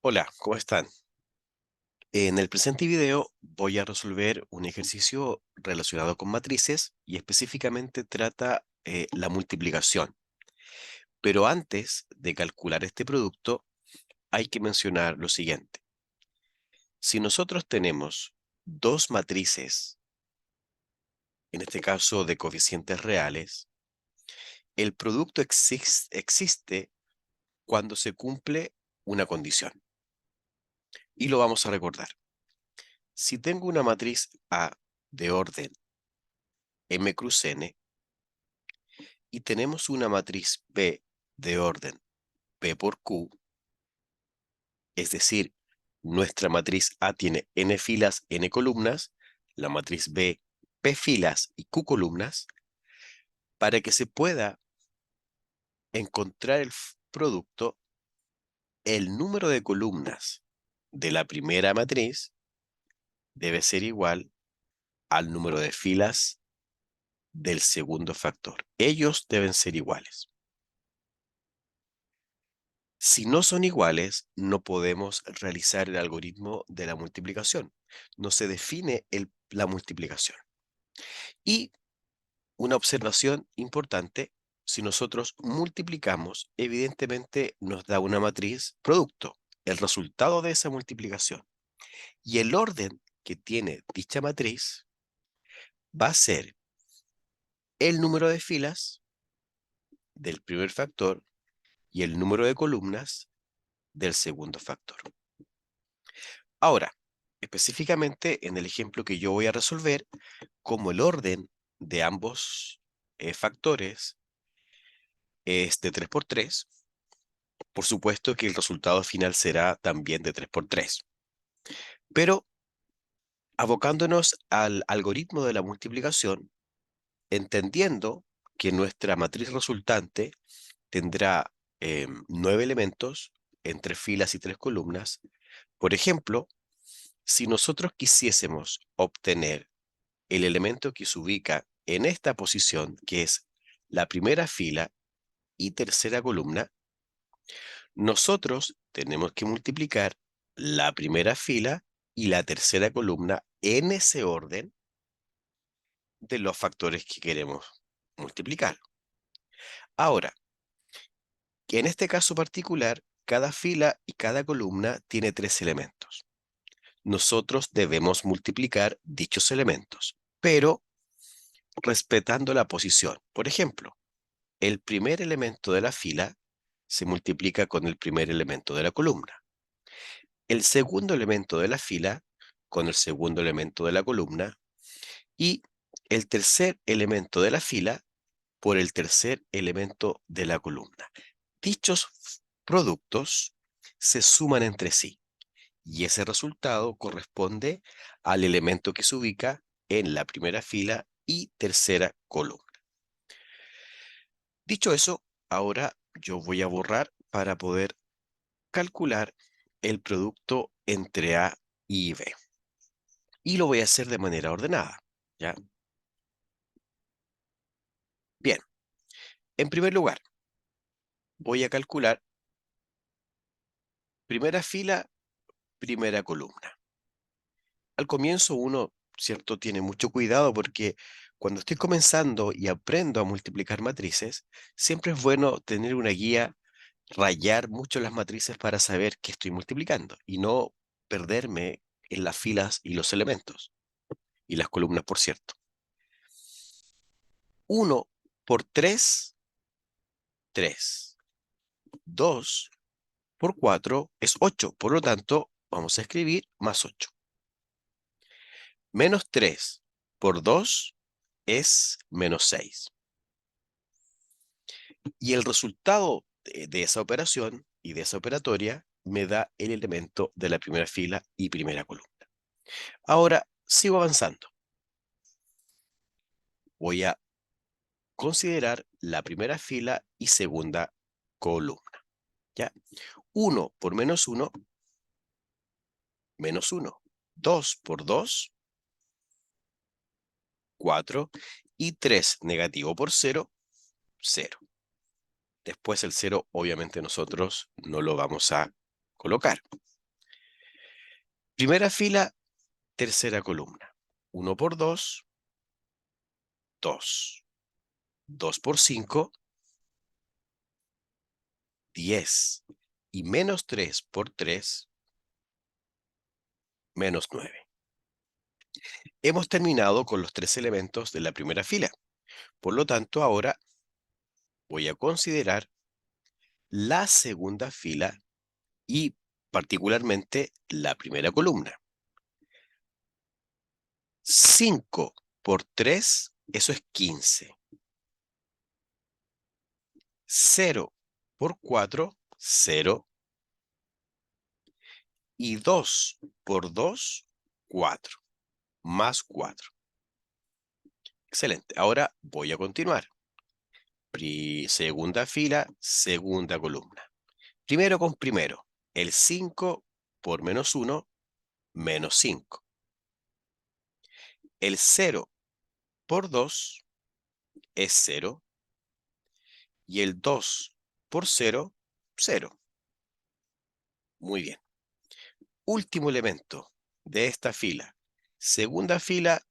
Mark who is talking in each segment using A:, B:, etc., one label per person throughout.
A: Hola, ¿cómo están? En el presente video voy a resolver un ejercicio relacionado con matrices y específicamente trata la multiplicación. Pero antes de calcular este producto, hay que mencionar lo siguiente. Si nosotros tenemos dos matrices, en este caso de coeficientes reales, el producto existe cuando se cumple una condición. Y lo vamos a recordar. Si tengo una matriz A de orden m cruz n, y tenemos una matriz B de orden P por Q, es decir, nuestra matriz A tiene n filas, n columnas, la matriz B, P filas y Q columnas. Para que se pueda encontrar el producto, el número de columnas de la primera matriz debe ser igual al número de filas del segundo factor. Ellos deben ser iguales. Si no son iguales, no podemos realizar el algoritmo de la multiplicación. No se define la multiplicación. Y una observación importante, si nosotros multiplicamos, evidentemente nos da una matriz producto, el resultado de esa multiplicación. Y el orden que tiene dicha matriz va a ser el número de filas del primer factor y el número de columnas del segundo factor. Ahora, específicamente en el ejemplo que yo voy a resolver, como el orden de ambos factores es de 3 por 3, por supuesto que el resultado final será también de 3 por 3. Pero abocándonos al algoritmo de la multiplicación, entendiendo que nuestra matriz resultante tendrá 9 elementos en 3 filas y 3 columnas. Por ejemplo, si nosotros quisiésemos obtener el elemento que se ubica en esta posición, que es la primera fila y tercera columna, nosotros tenemos que multiplicar la primera fila y la tercera columna en ese orden de los factores que queremos multiplicar. Ahora, que en este caso particular, cada fila y cada columna tiene 3 elementos. Nosotros debemos multiplicar dichos elementos, pero respetando la posición. Por ejemplo, el primer elemento de la fila se multiplica con el primer elemento de la columna. El segundo elemento de la fila con el segundo elemento de la columna y el tercer elemento de la fila por el tercer elemento de la columna. Dichos productos se suman entre sí y ese resultado corresponde al elemento que se ubica en la primera fila y tercera columna. Dicho eso, ahora yo voy a borrar para poder calcular el producto entre A y B. Y lo voy a hacer de manera ordenada, ¿ya? Bien, en primer lugar, voy a calcular primera fila, primera columna. Al comienzo uno, cierto, tiene mucho cuidado porque cuando estoy comenzando y aprendo a multiplicar matrices, siempre es bueno tener una guía, rayar mucho las matrices para saber qué estoy multiplicando y no perderme en las filas y los elementos y las columnas, por cierto. 1 por 3, 3. 2 por 4 es 8. Por lo tanto, vamos a escribir más 8. Menos 3 por 2 es menos 6. Y el resultado de esa operación y de esa operatoria me da el elemento de la primera fila y primera columna. Ahora sigo avanzando. Voy a considerar la primera fila y segunda columna. ¿Ya? 1 por menos 1, menos 1. 2 por 2, 4. Y 3 negativo por 0, 0. Después el 0 obviamente nosotros no lo vamos a colocar. Primera fila, tercera columna. 1 por 2, 2. 2 por 5, 10. Y menos 3 por 3, menos 9. Hemos terminado con los tres elementos de la primera fila. Por lo tanto, ahora voy a considerar la segunda fila y particularmente la primera columna. 5 por 3, eso es 15. 0 por 4, 0. Y 2 por 2, 4. Más 4. Excelente. Ahora voy a continuar. Segunda fila, segunda columna. Primero con primero. El 5 por menos 1, menos 5. El 0 por 2 es 0. Y el 2 por 0, 0. Muy bien. Último elemento de esta fila. Segunda fila,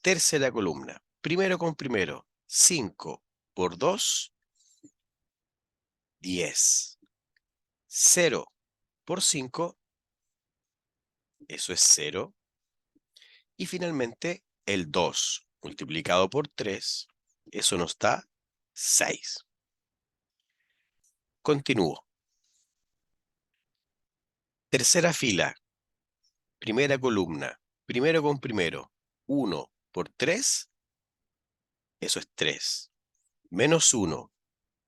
A: tercera columna. Primero con primero. 5 por 2, 10. 0 por 5, eso es 0. Y finalmente, el 2 multiplicado por 3, eso nos da 6. Continúo. Tercera fila, primera columna. Primero con primero. 1 por 3, eso es 3. Menos 1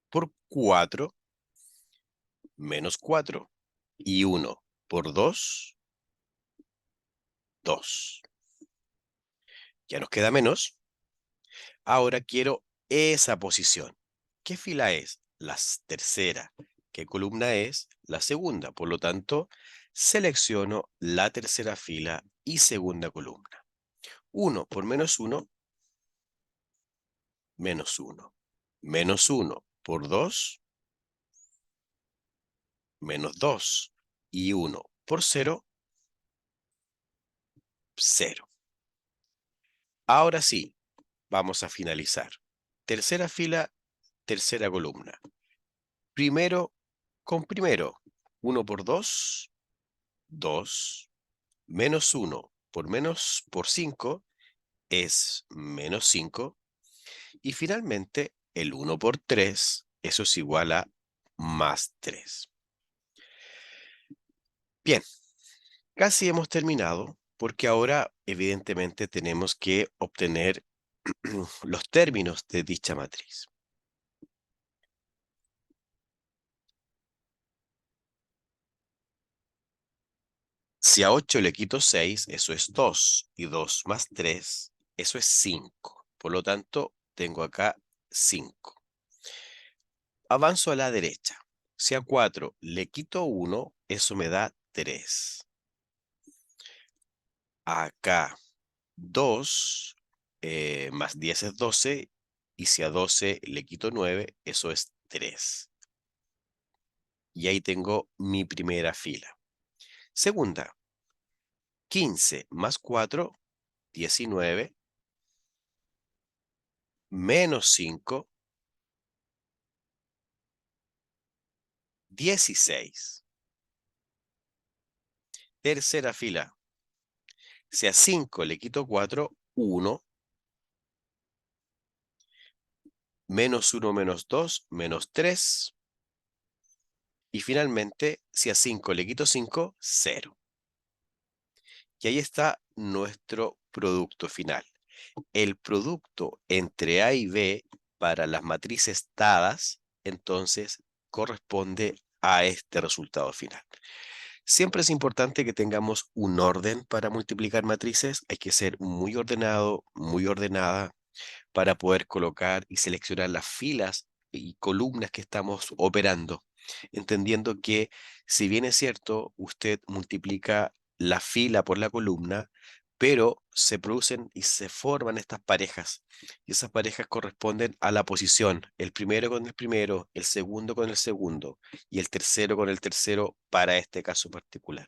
A: por 4, menos 4. Y 1 por 2, 2. Ya nos queda menos. Ahora quiero esa posición. ¿Qué fila es? La tercera. ¿Qué columna es? La segunda. Por lo tanto, selecciono la tercera fila y segunda columna. 1 por menos 1, menos 1. Menos 1 por 2, menos 2. Y 1 por 0, 0. Ahora sí, vamos a finalizar. Tercera fila, tercera columna. Primero con primero. 1 por 2, 2. Menos 1 por 5 es menos 5. Y finalmente, el 1 por 3, eso es igual a más 3. Bien, casi hemos terminado porque ahora evidentemente tenemos que obtener los términos de dicha matriz. Si a 8 le quito 6, eso es 2. Y 2 más 3, eso es 5. Por lo tanto, tengo acá 5. Avanzo a la derecha. Si a 4 le quito 1, eso me da 3. Acá 2 más 10 es 12. Y si a 12 le quito 9, eso es 3. Y ahí tengo mi primera fila. Segunda, 15 más 4, 19. Menos 5, 16. Tercera fila. Si a 5 le quito 4, 1. Menos 1 menos 2, menos 3. Y finalmente, si a 5 le quito 5, 0. Y ahí está nuestro producto final. El producto entre A y B para las matrices dadas, entonces, corresponde a este resultado final. Siempre es importante que tengamos un orden para multiplicar matrices. Hay que ser muy ordenado, muy ordenada para poder colocar y seleccionar las filas y columnas que estamos operando, entendiendo que si bien es cierto, usted multiplica la fila por la columna, pero se producen y se forman estas parejas, y esas parejas corresponden a la posición, el primero con el primero, el segundo con el segundo, y el tercero con el tercero para este caso particular.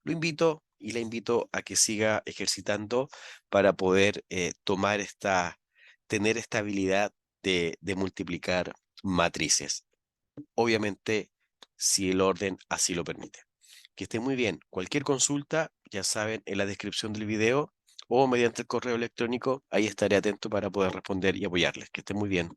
A: Lo invito y la invito a que siga ejercitando para poder tener esta habilidad de multiplicar matrices. Obviamente, si el orden así lo permite. Que esté muy bien. Cualquier consulta, ya saben, en la descripción del video o mediante el correo electrónico, ahí estaré atento para poder responder y apoyarles. Que esté muy bien.